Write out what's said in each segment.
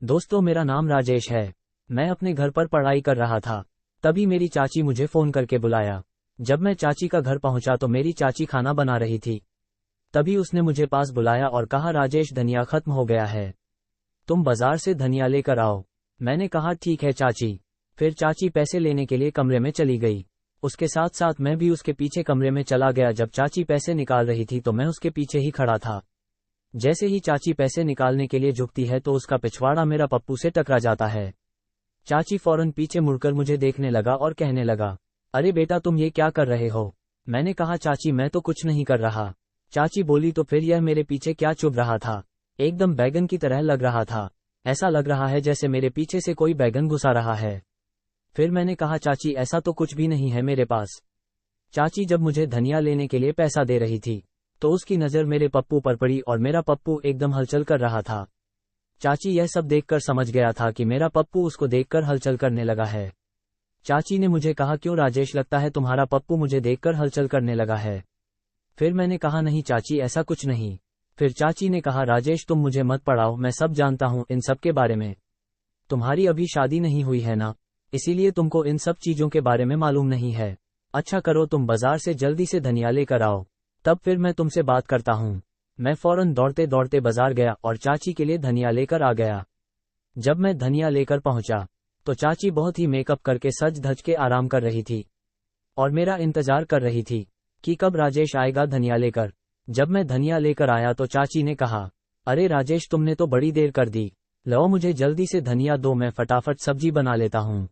दोस्तों, मेरा नाम राजेश है। मैं अपने घर पर पढ़ाई कर रहा था। तभी मेरी चाची मुझे फोन करके बुलाया। जब मैं चाची का घर पहुंचा तो मेरी चाची खाना बना रही थी। तभी उसने मुझे पास बुलाया और कहा, राजेश, धनिया खत्म हो गया है, तुम बाजार से धनिया लेकर आओ। मैंने कहा, ठीक है चाची। फिर चाची पैसे लेने के लिए कमरे में चली गई। उसके साथ साथ मैं भी उसके पीछे कमरे में चला गया। जब चाची पैसे निकाल रही थी तो मैं उसके पीछे ही खड़ा था। जैसे ही चाची पैसे निकालने के लिए झुकती है तो उसका पिछवाड़ा मेरा पप्पू से टकरा जाता है। चाची फौरन पीछे मुड़कर मुझे देखने लगा और कहने लगा, अरे बेटा, तुम ये क्या कर रहे हो? मैंने कहा, चाची मैं तो कुछ नहीं कर रहा। चाची बोली, तो फिर यह मेरे पीछे क्या चुभ रहा था? एकदम बैगन की तरह लग रहा था। ऐसा लग रहा है जैसे मेरे पीछे से कोई बैगन घुसा रहा है। फिर मैंने कहा, चाची ऐसा तो कुछ भी नहीं है मेरे पास। चाची जब मुझे धनिया लेने के लिए पैसा दे रही थी तो उसकी नज़र मेरे पप्पू पर पड़ी और मेरा पप्पू एकदम हलचल कर रहा था। चाची यह सब देखकर समझ गया था कि मेरा पप्पू उसको देखकर हलचल करने लगा है। चाची ने मुझे कहा, क्यों राजेश, लगता है तुम्हारा पप्पू मुझे देखकर हलचल करने लगा है? फिर मैंने कहा, नहीं चाची, ऐसा कुछ नहीं। फिर चाची ने कहा, राजेश तुम मुझे मत पढ़ाओ, मैं सब जानता हूँ इन सब के बारे में। तुम्हारी अभी शादी नहीं हुई है ना, इसीलिए तुमको इन सब चीजों के बारे में मालूम नहीं है। अच्छा करो, तुम बाजार से जल्दी से धनिया लेकर आओ, तब फिर मैं तुमसे बात करता हूँ। मैं फौरन दौड़ते दौड़ते बाजार गया और चाची के लिए धनिया लेकर आ गया। जब मैं धनिया लेकर पहुंचा तो चाची बहुत ही मेकअप करके सज धज के आराम कर रही थी और मेरा इंतजार कर रही थी कि कब राजेश आएगा धनिया लेकर। जब मैं धनिया लेकर आया तो चाची ने कहा, अरे राजेश, तुमने तो बड़ी देर कर दी, लो मुझे जल्दी से धनिया दो, मैं फटाफट सब्जी बना लेता हूँ।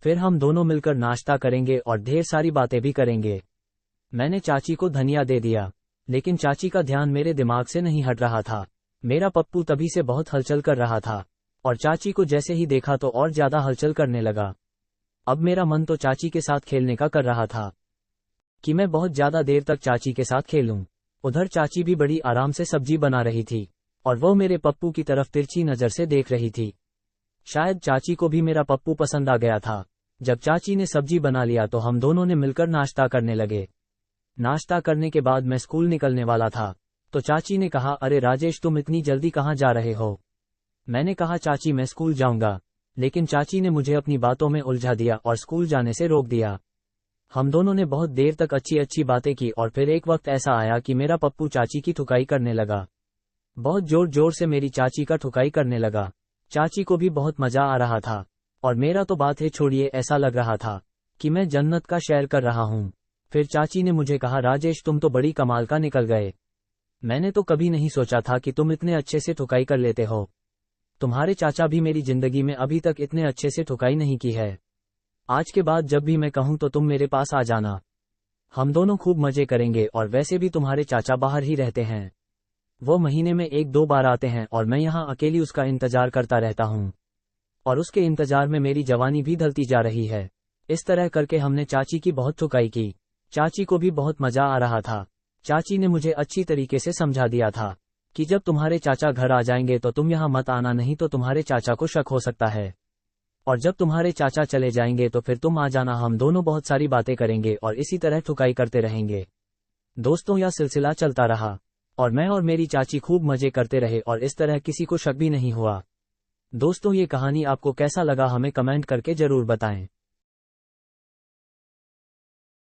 फिर हम दोनों मिलकर नाश्ता करेंगे और ढेर सारी बातें भी करेंगे। मैंने चाची को धनिया दे दिया, लेकिन चाची का ध्यान मेरे दिमाग से नहीं हट रहा था। मेरा पप्पू तभी से बहुत हलचल कर रहा था और चाची को जैसे ही देखा तो और ज्यादा हलचल करने लगा। अब मेरा मन तो चाची के साथ खेलने का कर रहा था कि मैं बहुत ज्यादा देर तक चाची के साथ खेलूं। उधर चाची भी बड़ी आराम से सब्जी बना रही थी और वो मेरे पप्पू की तरफ तिरछी नजर से देख रही थी। शायद चाची को भी मेरा पप्पू पसंद आ गया था। जब चाची ने सब्जी बना लिया तो हम दोनों ने मिलकर नाश्ता करने लगे। नाश्ता करने के बाद मैं स्कूल निकलने वाला था तो चाची ने कहा, अरे राजेश, तुम इतनी जल्दी कहाँ जा रहे हो? मैंने कहा, चाची मैं स्कूल जाऊंगा। लेकिन चाची ने मुझे अपनी बातों में उलझा दिया और स्कूल जाने से रोक दिया। हम दोनों ने बहुत देर तक अच्छी अच्छी बातें की और फिर एक वक्त ऐसा आया कि मेरा पप्पू चाची की ठुकाई करने लगा। बहुत जोर जोर से मेरी चाची का ठुकाई करने लगा। चाची को भी बहुत मजा आ रहा था और मेरा तो बात है छोड़िए, ऐसा लग रहा था कि मैं जन्नत का सैर कर रहा हूँ। फिर चाची ने मुझे कहा, राजेश तुम तो बड़ी कमाल का निकल गए। मैंने तो कभी नहीं सोचा था कि तुम इतने अच्छे से ठुकाई कर लेते हो। तुम्हारे चाचा भी मेरी जिंदगी में अभी तक इतने अच्छे से ठुकाई नहीं की है। आज के बाद जब भी मैं कहूँ तो तुम मेरे पास आ जाना, हम दोनों खूब मजे करेंगे। और वैसे भी तुम्हारे चाचा बाहर ही रहते हैं, वो महीने में 1-2 बार आते हैं और मैं यहाँ अकेली उसका इंतजार करता रहता हूँ और उसके इंतजार में मेरी जवानी भी ढलती जा रही है। इस तरह करके हमने चाची की बहुत ठुकाई की। चाची को भी बहुत मजा आ रहा था। चाची ने मुझे अच्छी तरीके से समझा दिया था कि जब तुम्हारे चाचा घर आ जाएंगे तो तुम यहाँ मत आना, नहीं तो तुम्हारे चाचा को शक हो सकता है। और जब तुम्हारे चाचा चले जाएंगे तो फिर तुम आ जाना, हम दोनों बहुत सारी बातें करेंगे और इसी तरह ठुकाई करते रहेंगे। दोस्तों, यह सिलसिला चलता रहा और मैं और मेरी चाची खूब मजे करते रहे और इस तरह किसी को शक भी नहीं हुआ। दोस्तों, ये कहानी आपको कैसा लगा हमें कमेंट करके जरूर बताएं।